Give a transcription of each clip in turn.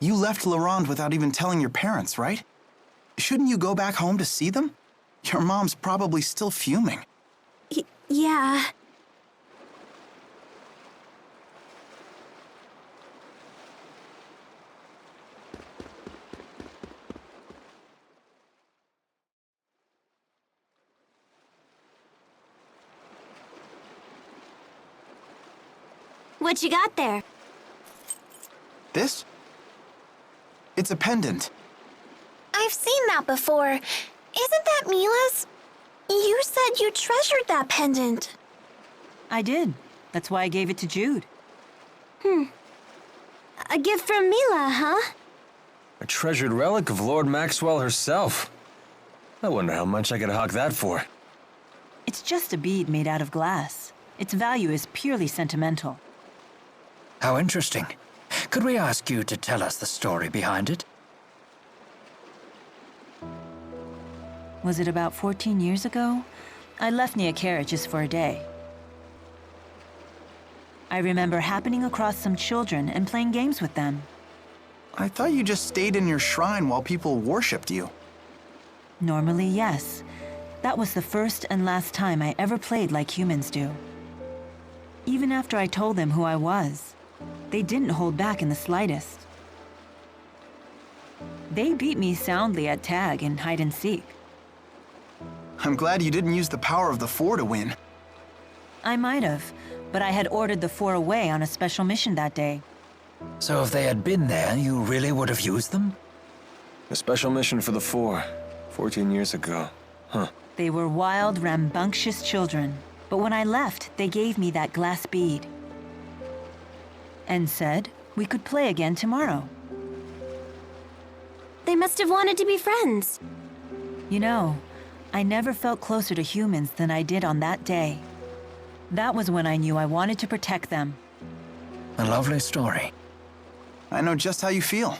You left Laurent without even telling your parents, right? Shouldn't you go back home to see them? Your mom's probably still fuming. Yeah. What you got there? This? It's a pendant. I've seen that before. Isn't that Mila's? You said you treasured that pendant. I did. That's why I gave it to Jude. A gift from Mila, huh? A treasured relic of Lord Maxwell herself. I wonder how much I could hawk that for. It's just a bead made out of glass. Its value is purely sentimental. How interesting. Could we ask you to tell us the story behind it? Was it about 14 years ago? I left Nia carriages for a day. I remember happening across some children and playing games with them. I thought you just stayed in your shrine while people worshipped you. Normally, yes. That was the first and last time I ever played like humans do. Even after I told them who I was, they didn't hold back in the slightest. They beat me soundly at tag and hide and seek. I'm glad you didn't use the power of the Four to win. I might have, but I had ordered the Four away on a special mission that day. So if they had been there, you really would have used them? A special mission for the Four, 14 years ago. Huh. They were wild, rambunctious children, but when I left, they gave me that glass bead. And said we could play again tomorrow. They must have wanted to be friends. You know, I never felt closer to humans than I did on that day. That was when I knew I wanted to protect them. A lovely story. I know just how you feel.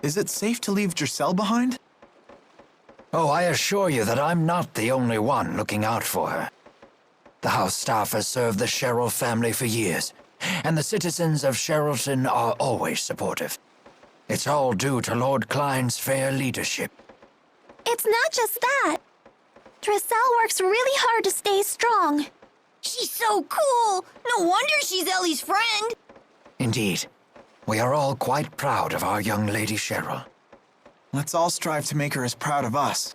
Is it safe to leave Giselle behind? Oh, I assure you that I'm not the only one looking out for her. The house staff has served the Sherrill family for years, and the citizens of Sherrilton are always supportive. It's all due to Lord Klein's fair leadership. It's not just that. Giselle works really hard to stay strong. She's so cool! No wonder she's Ellie's friend! Indeed. We are all quite proud of our young Lady Sherrill. Let's all strive to make her as proud of us.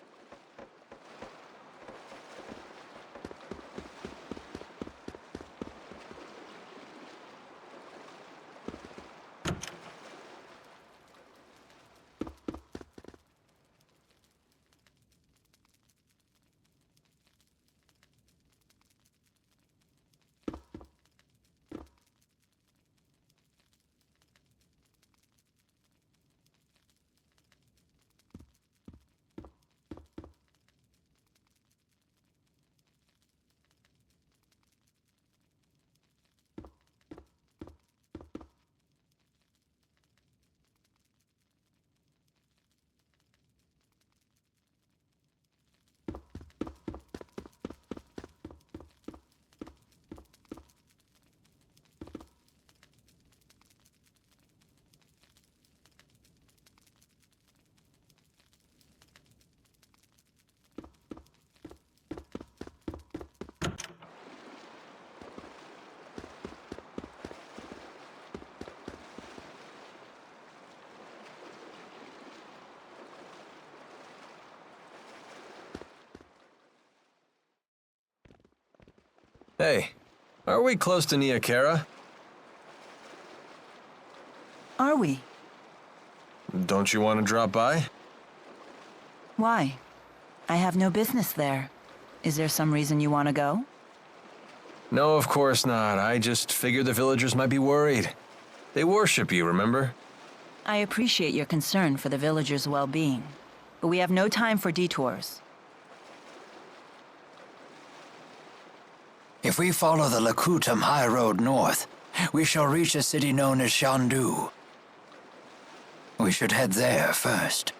Hey, are we close to Niakara? Are we? Don't you want to drop by? Why? I have no business there. Is there some reason you want to go? No, of course not. I just figured the villagers might be worried. They worship you, remember? I appreciate your concern for the villagers' well-being, but we have no time for detours. If we follow the Lakutam High Road north, we shall reach a city known as Shandu. We should head there first.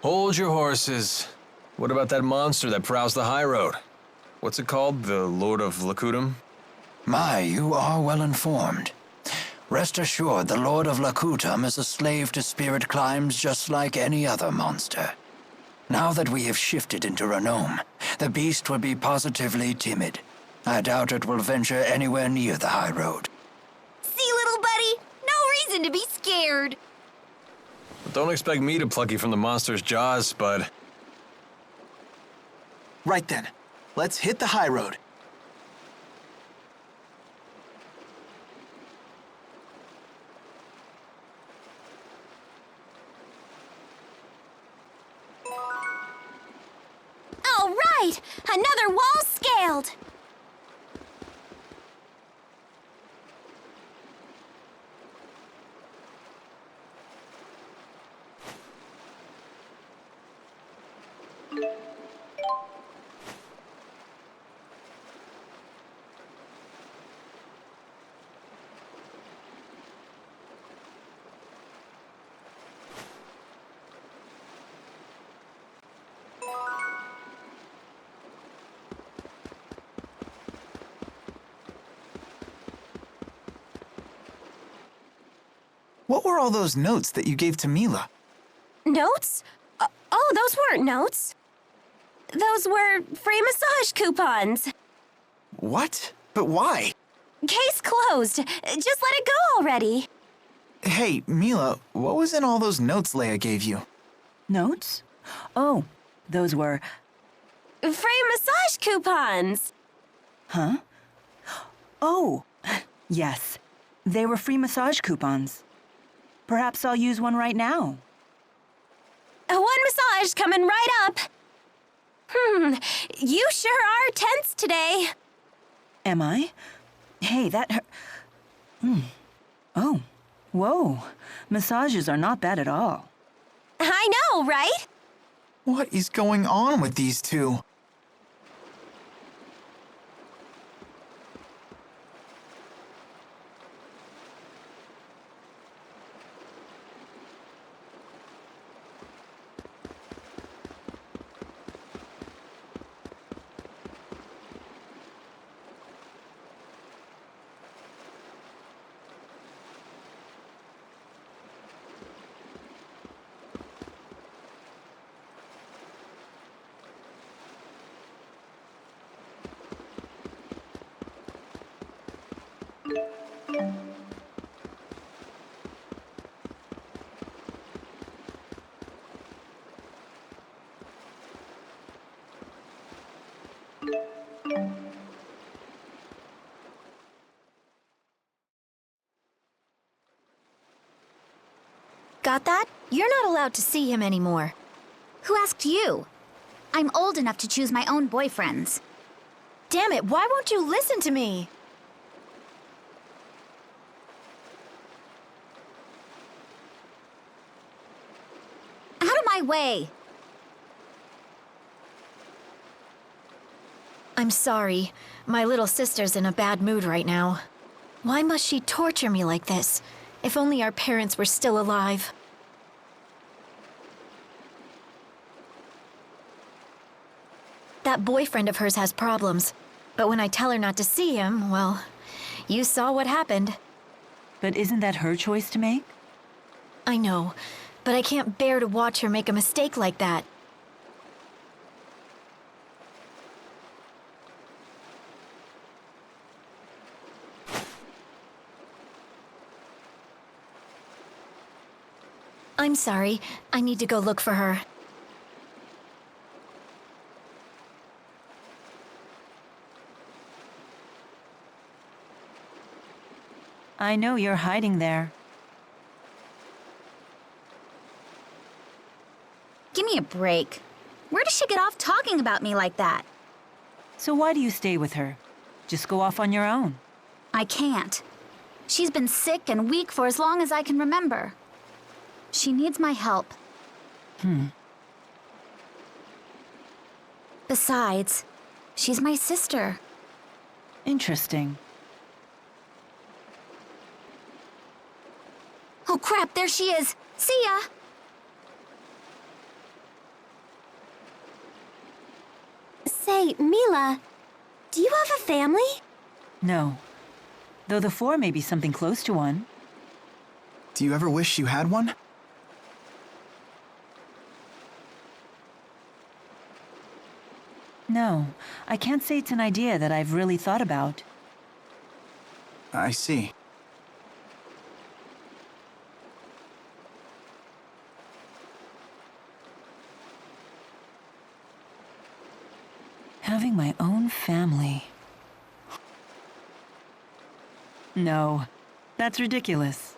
Hold your horses. What about that monster that prowls the high road? What's it called? The Lord of Lakutam? My, you are well informed. Rest assured, the Lord of Lakutam is a slave to spirit climbs just like any other monster. Now that we have shifted into Renome, the beast will be positively timid. I doubt it will venture anywhere near the high road. See, little buddy? No reason to be scared. But don't expect me to pluck you from the monster's jaws, Spud. Right then. Let's hit the high road. All right! Another wall scaled! What were all those notes that you gave to Milla? Notes? Oh, those weren't notes. Those were free massage coupons. What? But why? Case closed. Just let it go already. Hey, Milla, what was in all those notes Leia gave you? Notes? Oh, those were... Free massage coupons. Huh? Oh, yes. They were free massage coupons. Perhaps I'll use one right now. One massage coming right up. You sure are tense today. Am I? Hey, that hurt. Oh, whoa. Massages are not bad at all. I know, right? What is going on with these two? Got that? You're not allowed to see him anymore. Who asked you? I'm old enough to choose my own boyfriends. Damn it, why won't you listen to me? Out of my way! I'm sorry. My little sister's in a bad mood right now. Why must she torture me like this? If only our parents were still alive. That boyfriend of hers has problems. But when I tell her not to see him, well, you saw what happened. But isn't that her choice to make? I know, but I can't bear to watch her make a mistake like that. I'm sorry. I need to go look for her. I know you're hiding there. Give me a break. Where does she get off talking about me like that? So why do you stay with her? Just go off on your own. I can't. She's been sick and weak for as long as I can remember. She needs my help. Besides, she's my sister. Interesting. Oh crap, there she is. See ya! Say, Mila, do you have a family? No. Though the 4 may be something close to one. Do you ever wish you had one? No, I can't say it's an idea that I've really thought about. I see. Having my own family. No, that's ridiculous.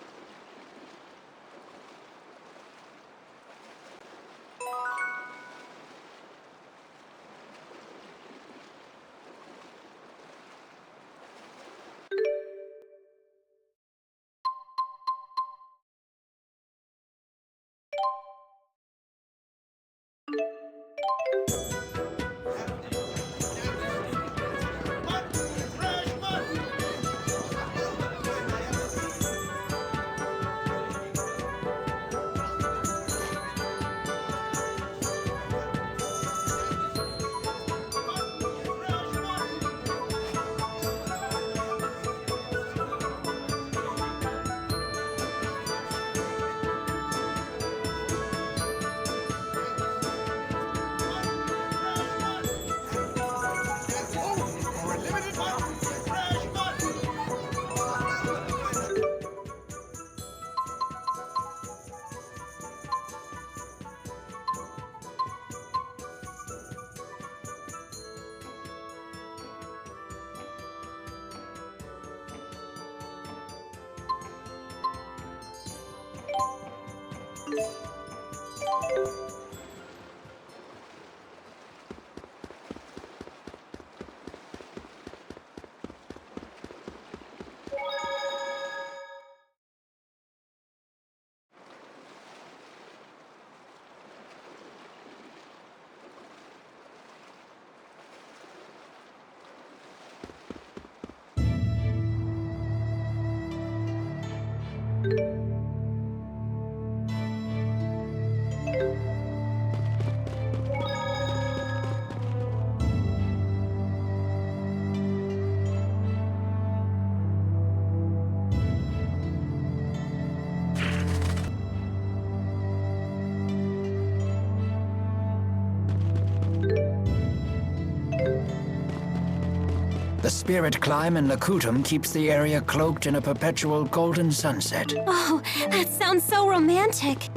The spirit climb in Lakutum keeps the area cloaked in a perpetual golden sunset. Oh, that sounds so romantic.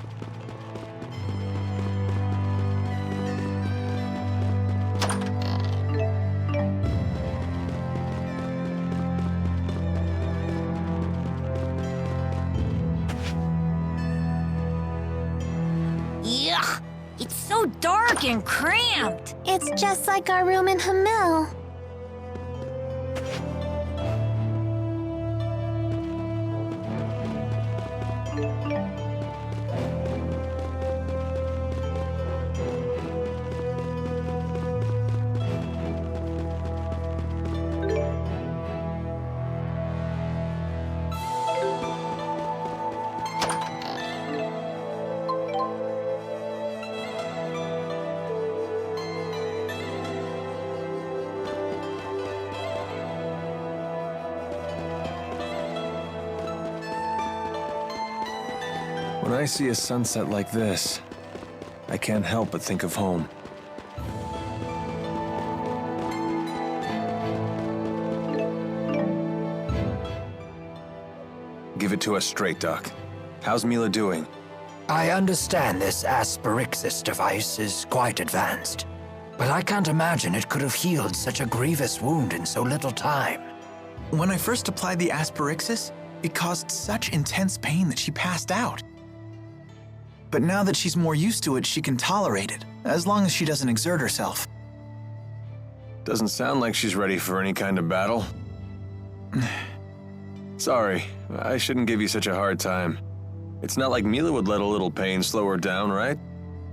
Yuck! It's so dark and cramped. It's just like our room in Hamil. When I see a sunset like this, I can't help but think of home. Give it to us straight, Doc. How's Mila doing? I understand this Asperixis device is quite advanced, but I can't imagine it could have healed such a grievous wound in so little time. When I first applied the Asperixis, It caused such intense pain that she passed out. But now that she's more used to it, she can tolerate it, as long as she doesn't exert herself. Doesn't sound like she's ready for any kind of battle. Sorry, I shouldn't give you such a hard time. It's not like Mille would let a little pain slow her down, right?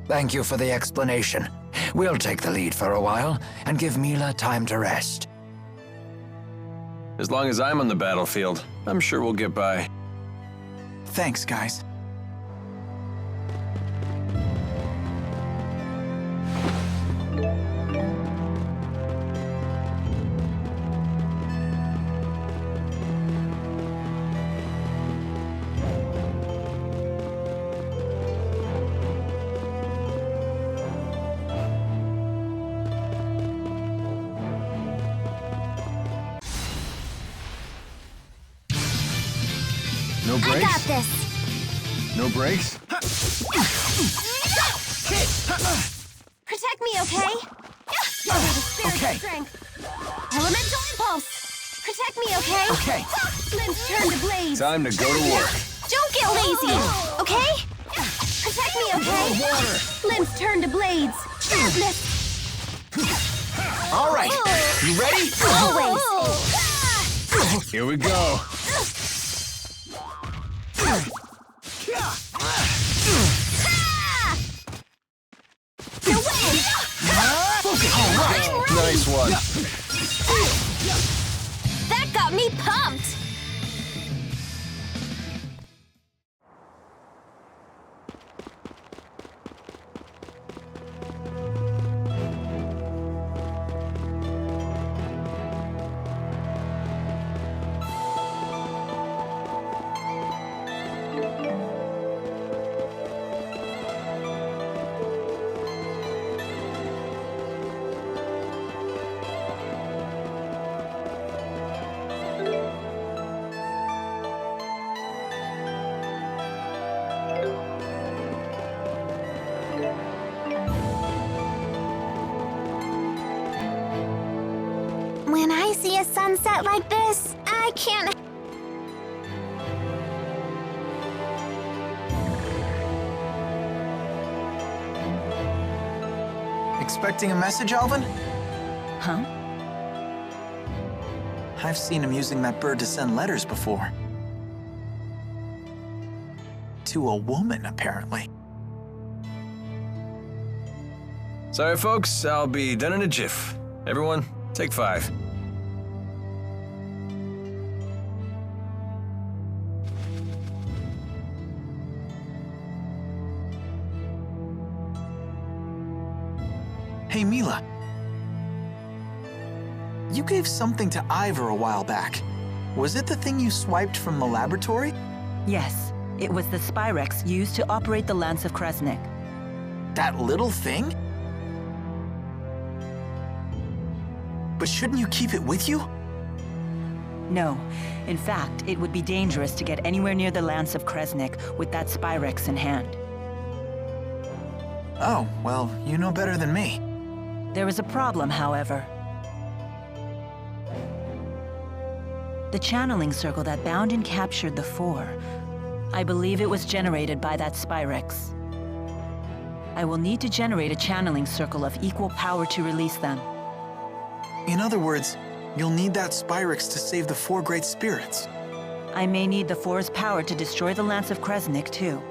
Thank you for the explanation. We'll take the lead for a while and give Mille time to rest. As long as I'm on the battlefield, I'm sure we'll get by. Thanks, guys. No I breaks? got this. No breaks? Protect me, okay? Okay. Strength. Elemental impulse. Protect me, okay? Okay. Limbs turn to blades. Time to go to work. Don't get lazy, okay? Protect me, okay? Water. Limbs turn to blades. Sharpness. All right. You ready? Always. Here we go. You win. All right. Nice one. That got me pumped. When I see a sunset like this, I can't... Expecting a message, Alvin? Huh? I've seen him using that bird to send letters before. To a woman, apparently. Sorry, folks. I'll be done in a jiff. Everyone, take 5. Hey, Mille. You gave something to Ivor a while back. Was it the thing you swiped from the laboratory? Yes, it was the Spyrex used to operate the Lance of Kresnik. That little thing? But shouldn't you keep it with you? No. In fact, it would be dangerous to get anywhere near the Lance of Kresnik with that Spyrex in hand. Oh, well, you know better than me. There is a problem, however. The channeling circle that bound and captured the 4, I believe it was generated by that Spyrex. I will need to generate a channeling circle of equal power to release them. In other words, you'll need that Spyrex to save the 4 great spirits. I may need the 4's power to destroy the Lance of Kresnik, too.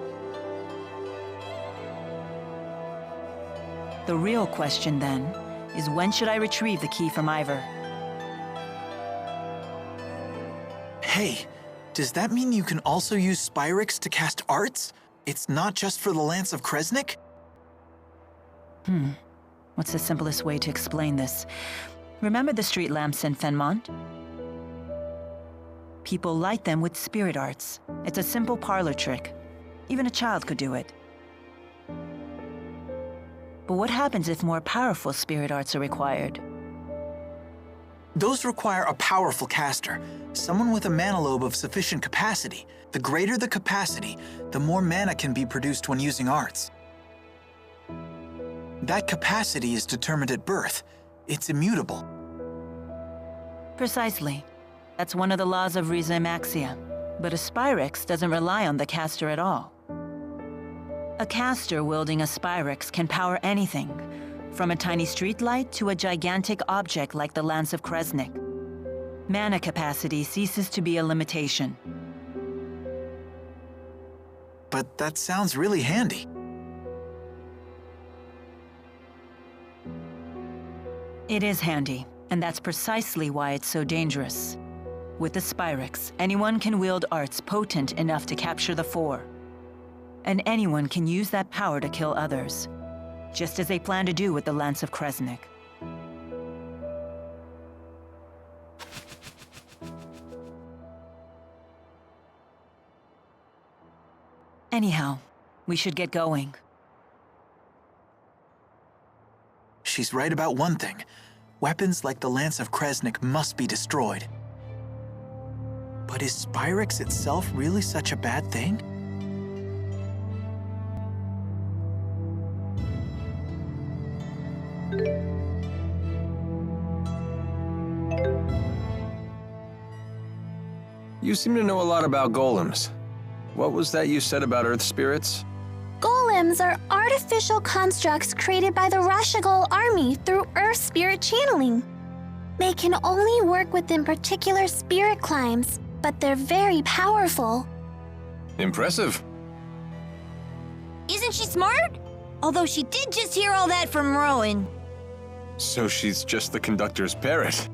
The real question, then, is when should I retrieve the key from Ivor? Hey, does that mean you can also use Spyrex to cast arts? It's not just for the Lance of Kresnik? What's the simplest way to explain this? Remember the street lamps in Fenmont? People light them with spirit arts. It's a simple parlor trick. Even a child could do it. But what happens if more powerful spirit arts are required? Those require a powerful caster, someone with a mana lobe of sufficient capacity. The greater the capacity, the more mana can be produced when using arts. That capacity is determined at birth. It's immutable. Precisely. That's one of the laws of Riza Maxia. But a Spyrix doesn't rely on the caster at all. A caster wielding a Spyrix can power anything, from a tiny streetlight to a gigantic object like the Lance of Kresnik. Mana capacity ceases to be a limitation. But that sounds really handy. It is handy, and that's precisely why it's so dangerous. With the Spyrix, anyone can wield arts potent enough to capture the Four. And anyone can use that power to kill others, just as they plan to do with the Lance of Kresnik. Anyhow, we should get going. She's right about one thing. Weapons like the Lance of Kresnik must be destroyed. But is Spyrix itself really such a bad thing? You seem to know a lot about golems. What was that you said about earth spirits? Golems are artificial constructs created by the Ra-Šugal army through earth spirit channeling. They can only work within particular spirit climes, but they're very powerful. Impressive. Isn't she smart? Although she did just hear all that from Rowan. So she's just the conductor's parrot.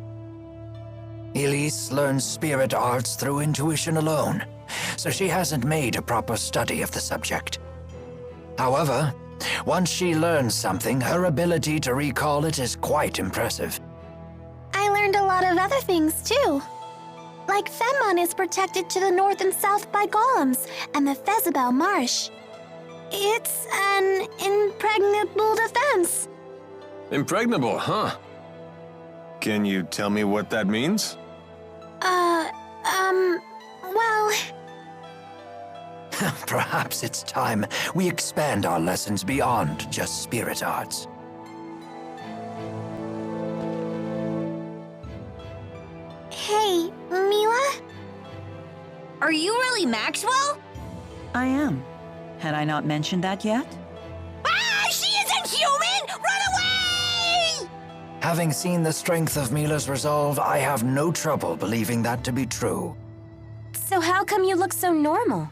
Elise learns spirit arts through intuition alone, so she hasn't made a proper study of the subject. However, once she learns something, her ability to recall it is quite impressive. I learned a lot of other things too. Like Fenmon is protected to the north and south by golems, and the Fezabel Marsh. It's an impregnable defense. Impregnable, huh? Can you tell me what that means? Well... Perhaps it's time we expand our lessons beyond just spirit arts. Hey, Milla? Are you really Maxwell? I am. Had I not mentioned that yet? Ah, she isn't human! Run away! Having seen the strength of Mila's resolve, I have no trouble believing that to be true. So how come you look so normal?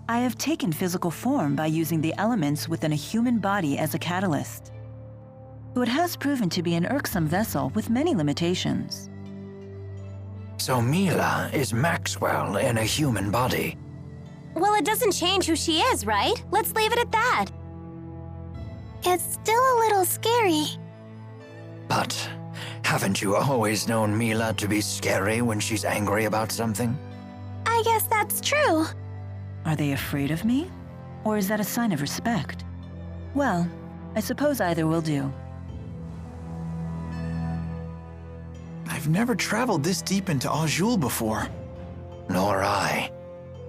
I have taken physical form by using the elements within a human body as a catalyst. Though it has proven to be an irksome vessel with many limitations. So Milla is Maxwell in a human body. Well, it doesn't change who she is, right? Let's leave it at that. It's still a little scary. But haven't you always known Milla to be scary when she's angry about something? I guess that's true. Are they afraid of me? Or is that a sign of respect? Well, I suppose either will do. I've never traveled this deep into Azul before. Nor I.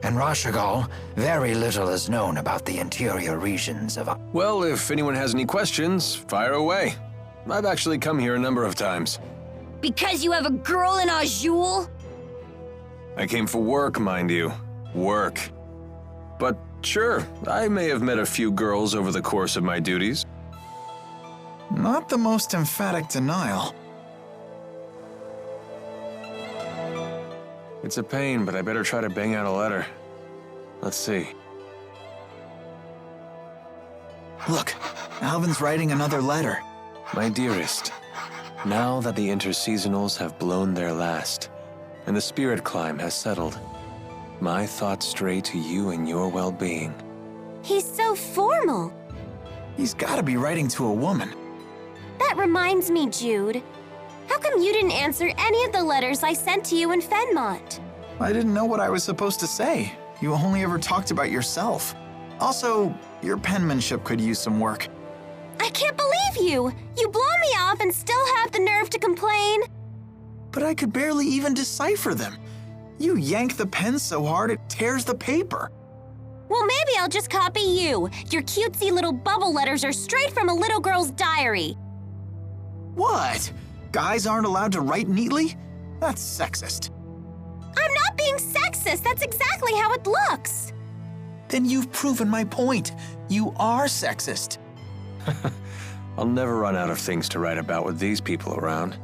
And Ra-Šugal, very little is known about the interior regions of... Well, if anyone has any questions, fire away. I've actually come here a number of times. Because you have a girl in Azul? I came for work, mind you. Work. But sure, I may have met a few girls over the course of my duties. Not the most emphatic denial. It's a pain, but I better try to bang out a letter. Let's see. Look, Alvin's writing another letter. My dearest, now that the interseasonals have blown their last, and the spirit climb has settled, my thoughts stray to you and your well-being. He's so formal. He's gotta be writing to a woman. That reminds me, Jude. How come you didn't answer any of the letters I sent to you in Fenmont? I didn't know what I was supposed to say. You only ever talked about yourself. Also, your penmanship could use some work. I can't believe you! You blow me off and still have the nerve to complain. But I could barely even decipher them. You yank the pen so hard it tears the paper. Well, maybe I'll just copy you. Your cutesy little bubble letters are straight from a little girl's diary. What? Guys aren't allowed to write neatly? That's sexist. I'm not being sexist. That's exactly how it looks. Then you've proven my point. You are sexist. I'll never run out of things to write about with these people around.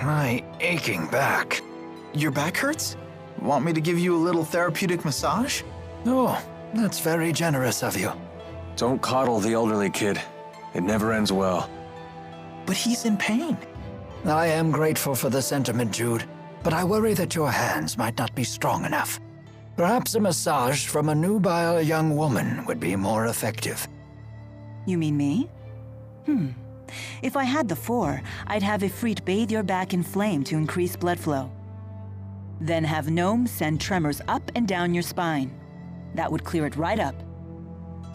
My aching back. Your back hurts? Want me to give you a little therapeutic massage? Oh, that's very generous of you. Don't coddle the elderly kid. It never ends well. But he's in pain. I am grateful for the sentiment, Jude, but I worry that your hands might not be strong enough. Perhaps a massage from a nubile young woman would be more effective. You mean me? If I had the 4, I'd have Ifrit bathe your back in flame to increase blood flow. Then have Gnome send tremors up and down your spine. That would clear it right up.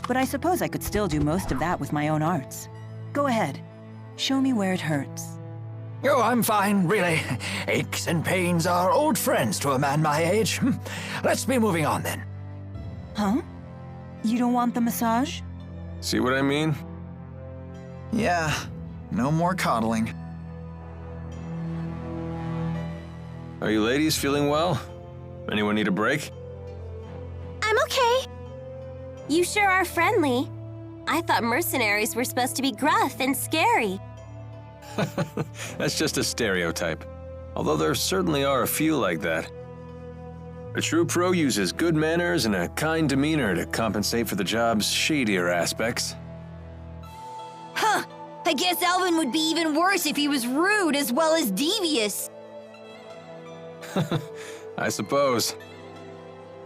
But I suppose I could still do most of that with my own arts. Go ahead. Show me where it hurts. Oh, I'm fine, really. Aches and pains are old friends to a man my age. Let's be moving on then. Huh? You don't want the massage? See what I mean? Yeah, no more coddling. Are you ladies feeling well? Anyone need a break? I'm okay. You sure are friendly. I thought mercenaries were supposed to be gruff and scary. That's just a stereotype. Although there certainly are a few like that. A true pro uses good manners and a kind demeanor to compensate for the job's shadier aspects. Huh. I guess Elvin would be even worse if he was rude as well as devious. I suppose.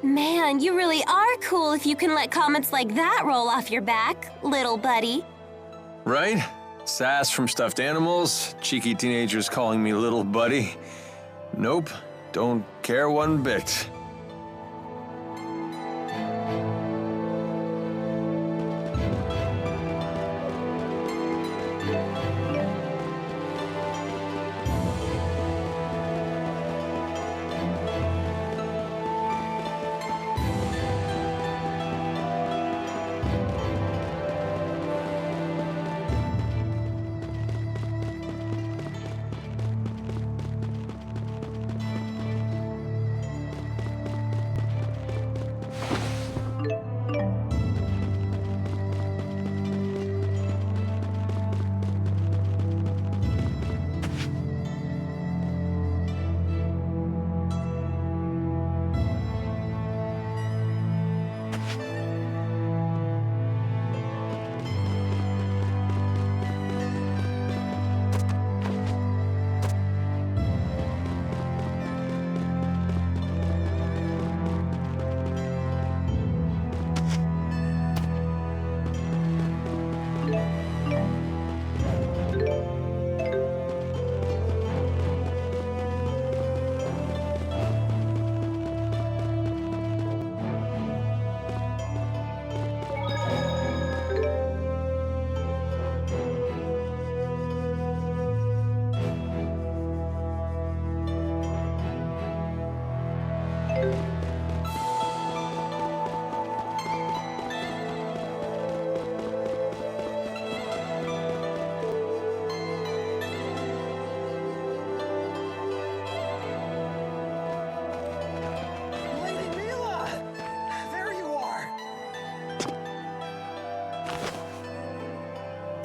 Man, you really are cool if you can let comments like that roll off your back, little buddy. Right? Sass from stuffed animals, cheeky teenagers calling me little buddy. Nope, don't care one bit.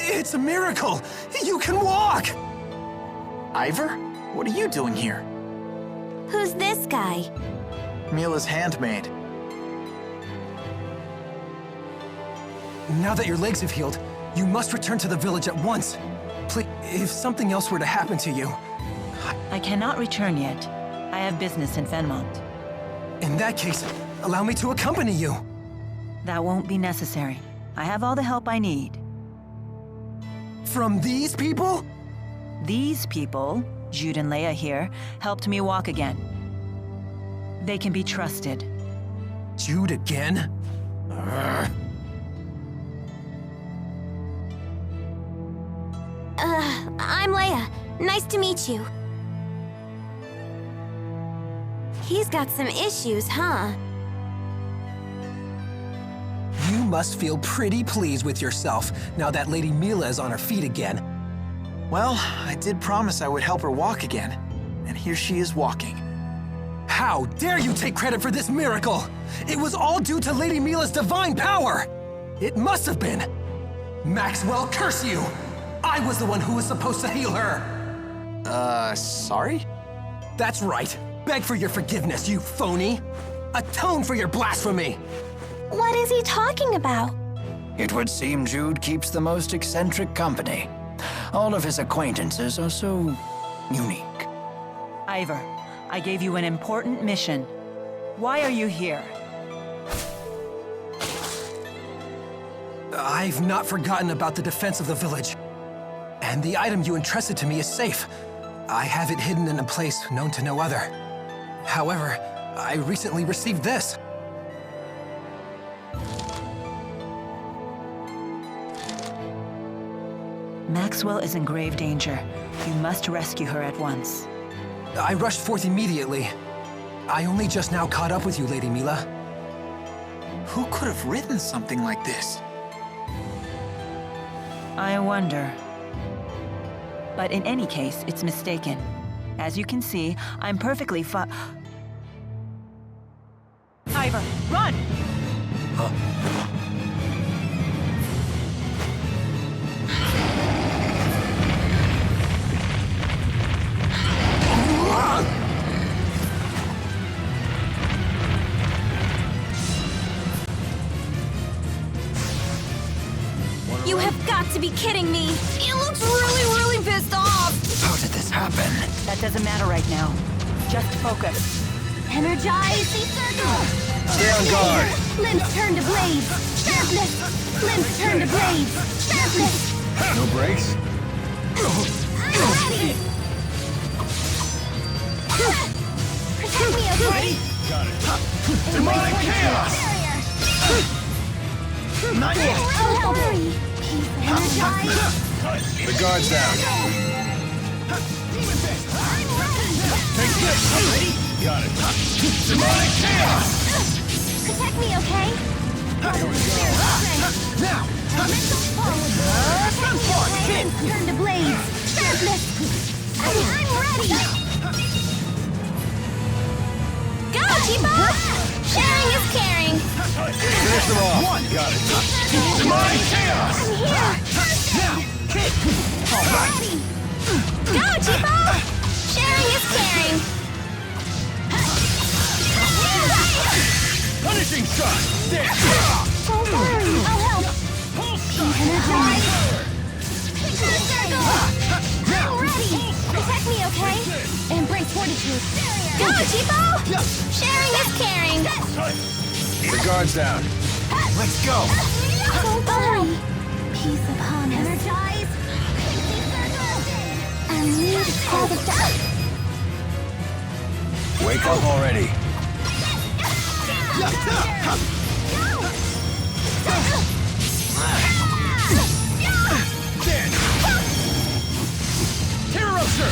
It's a miracle! You can walk! Ivor? What are you doing here? Who's this guy? Mille's handmaid. Now that your legs have healed, you must return to the village at once. Please, if something else were to happen to you... I cannot return yet. I have business in Fenmont. In that case, allow me to accompany you. That won't be necessary. I have all the help I need. From these people? These people, Jude and Leia here, helped me walk again. They can be trusted. Jude again? I'm Leia. Nice to meet you. He's got some issues, huh? You must feel pretty pleased with yourself now that Lady Mille is on her feet again. Well, I did promise I would help her walk again, and here she is walking. How dare you take credit for this miracle? It was all due to Lady Mille's divine power! It must have been! Maxwell, curse you! I was the one who was supposed to heal her! Sorry? That's right. Beg for your forgiveness, you phony! Atone for your blasphemy! What is he talking about? It would seem Jude keeps the most eccentric company. All of his acquaintances are so unique. Ivor, I gave you an important mission. Why are you here? I've not forgotten about the defense of the village. And the item you entrusted to me is safe. I have it hidden in a place known to no other. However, I recently received this. Maxwell is in grave danger. You must rescue her at once. I rushed forth immediately. I only just now caught up with you, Lady Mille. Who could have written something like this? I wonder. But in any case, it's mistaken. As you can see, I'm perfectly Ivor, run! You have got to be kidding me! He looks really pissed off! How did this happen? That doesn't matter right now. Just focus. Energize the circle! Stay on guard. Limbs turn to blades! Sharpness! Limbs turn to blades! Sharpness! No breaks? I'm ready! Protect me, okay? Got it. Demonic chaos! Not yet. Oh, don't worry. Energize! The guard's down. Take this. Got it. Demonic chaos! Protect me, okay? Here we go. Now! Turn to blades! Sharpness! I'm ready! Go, Chipo! Sharing is caring! Finish them off. One. Got it. Demonic chaos! I'm here! Now, kick. All right. Ready! Go, Chipo! Sharing is caring! Punishing shot. There. Don't worry, I'll help! Pull shot. Energize! Circle! I'm ready! Protect me, okay? Embrace fortitude! Go, Chipo! Sharing is caring! The guard's down. Let's go. Don't worry! Peace upon us! Energize! And lead for the death! Wake up already. Terrorosher!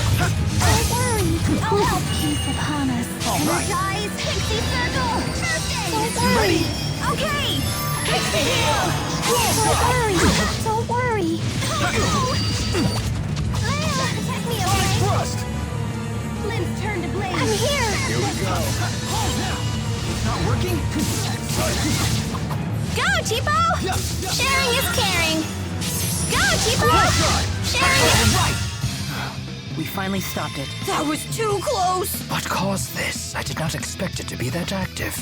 Don't worry! I'll help peace upon us! Energize! Pixie circle! Don't worry! Okay! Pixie heal! Don't worry! Leia, protect me, okay? Thrust! Limbs turn to blades! I'm here! Here we go. Not working? Go, Chipo! Sharing is caring! Go, Chipo! Sharing is... We finally stopped it. That was too close! What caused this? I did not expect it to be that active.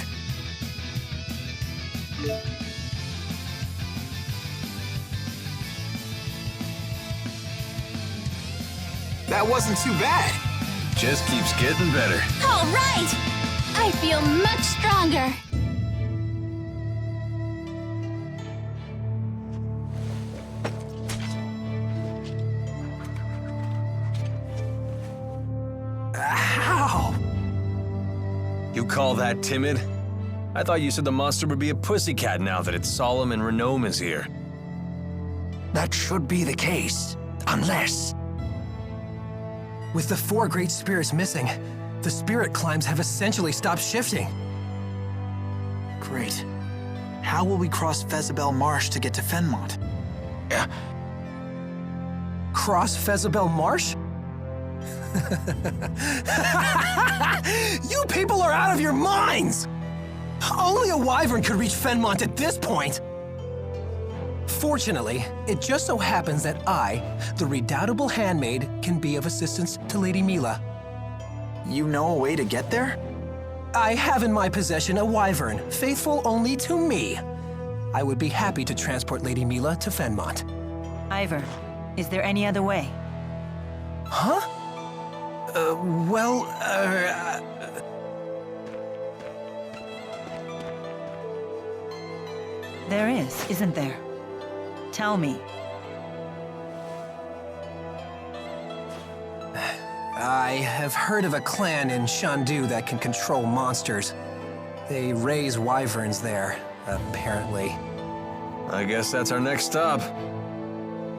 That wasn't too bad. Just keeps getting better. All right! I feel much stronger. How? You call that timid? I thought you said the monster would be a pussycat now that its solemn and Renome is here. That should be the case, unless... With the 4 great spirits missing, the spirit climbs have essentially stopped shifting. Great. How will we cross Fezabel Marsh to get to Fenmont? Cross Fezabel Marsh? You people are out of your minds! Only a wyvern could reach Fenmont at this point! Fortunately, it just so happens that I, the redoubtable handmaid, can be of assistance to Lady Milla. You know a way to get there? I have in my possession a wyvern, faithful only to me. I would be happy to transport Lady Milla to Fenmont. Ivor, is there any other way? Huh? There is, isn't there? Tell me. I have heard of a clan in Shandu that can control monsters. They raise wyverns there, apparently. I guess that's our next stop.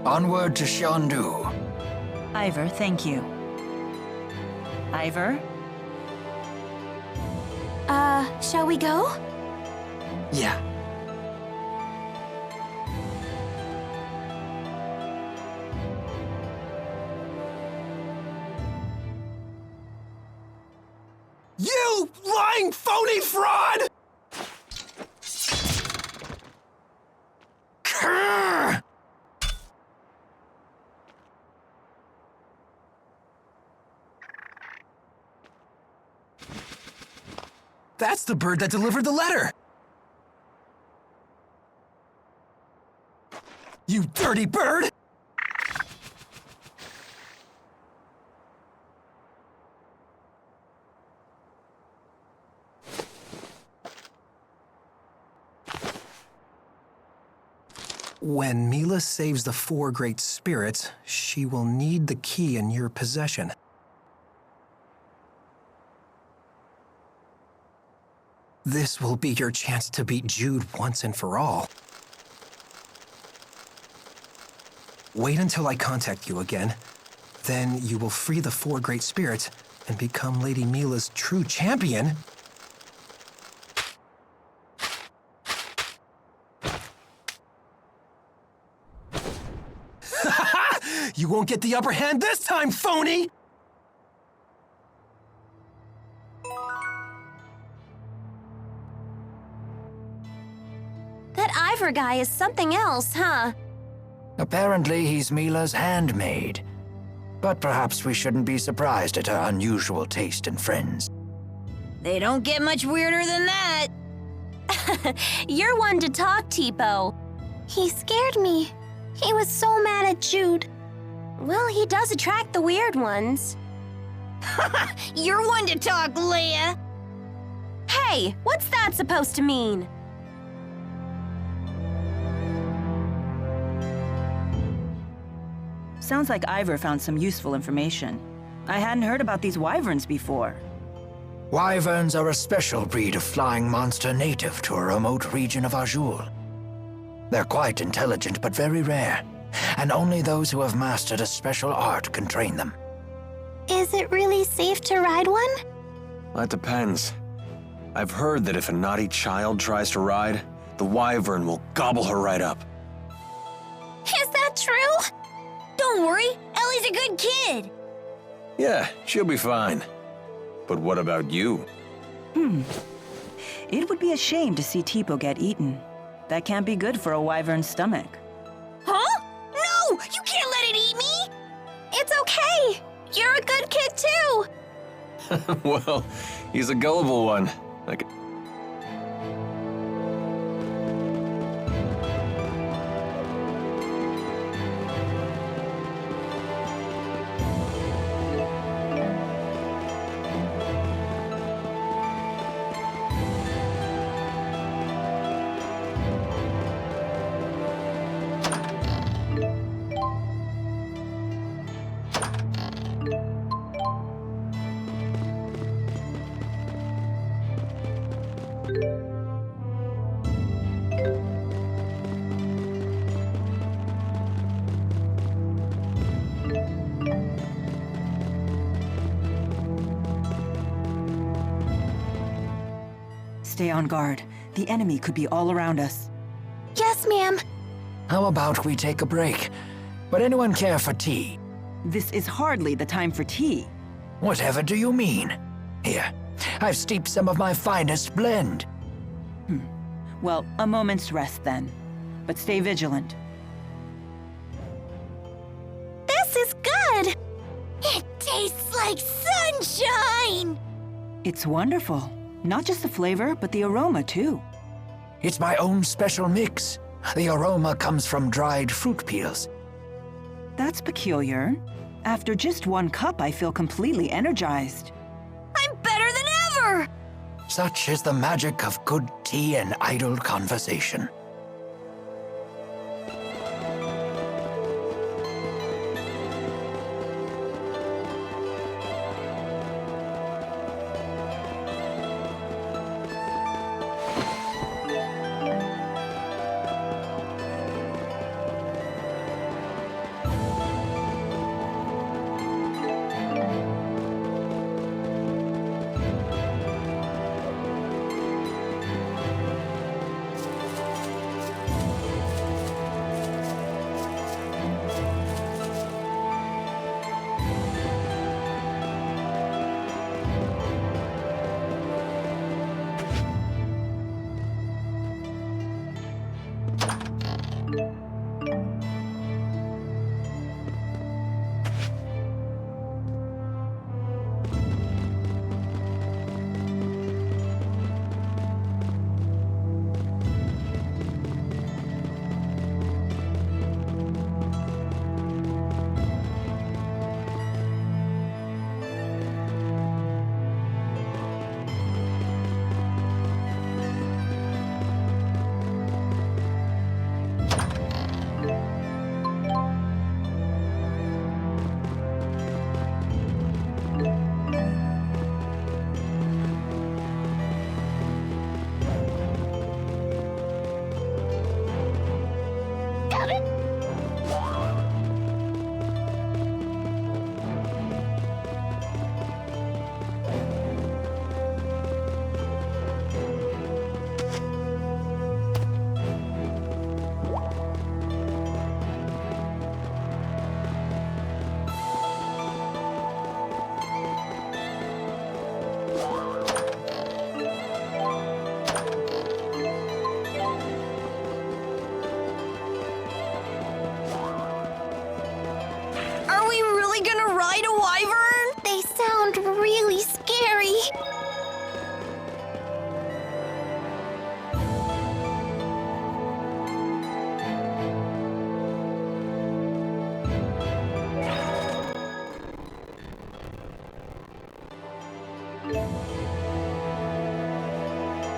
Onward to Shandu. Ivor, thank you. Ivor? Shall we go? Yeah. You lying phony fraud! Grr! That's the bird that delivered the letter! You dirty bird! When Milla saves the 4 great spirits, she will need the key in your possession. This will be your chance to beat Jude once and for all. Wait until I contact you again. Then you will free the 4 great spirits and become Lady Milla's true champion. You won't get the upper hand this time, phony! That Ivor guy is something else, huh? Apparently he's Milla's handmaid. But perhaps we shouldn't be surprised at her unusual taste in friends. They don't get much weirder than that. You're one to talk, Tipo. He scared me. He was so mad at Jude. Well, he does attract the weird ones. You're one to talk, Leia. Hey, what's that supposed to mean? Sounds like Ivor found some useful information. I hadn't heard about these wyverns before. Wyverns are a special breed of flying monster native to a remote region of Azul. They're quite intelligent but very rare, and only those who have mastered a special art can train them. Is it really safe to ride one? That depends. I've heard that if a naughty child tries to ride, the wyvern will gobble her right up. Is that true? Don't worry, Ellie's a good kid. Yeah, she'll be fine. But what about you? It would be a shame to see Tipo get eaten. That can't be good for a wyvern's stomach. Huh? No! You can't let it eat me! It's okay. You're a good kid too! Well, he's a gullible one. Like, Stay on guard. The enemy could be all around us. Yes, ma'am. How about we take a break? Would anyone care for tea? This is hardly the time for tea. Whatever do you mean? Here, I've steeped some of my finest blend. Well, a moment's rest then. But stay vigilant. This is good! It tastes like sunshine! It's wonderful. Not just the flavor, but the aroma too. It's my own special mix. The aroma comes from dried fruit peels. That's peculiar. After just one cup, I feel completely energized. I'm better than ever! Such is the magic of good tea and idle conversation.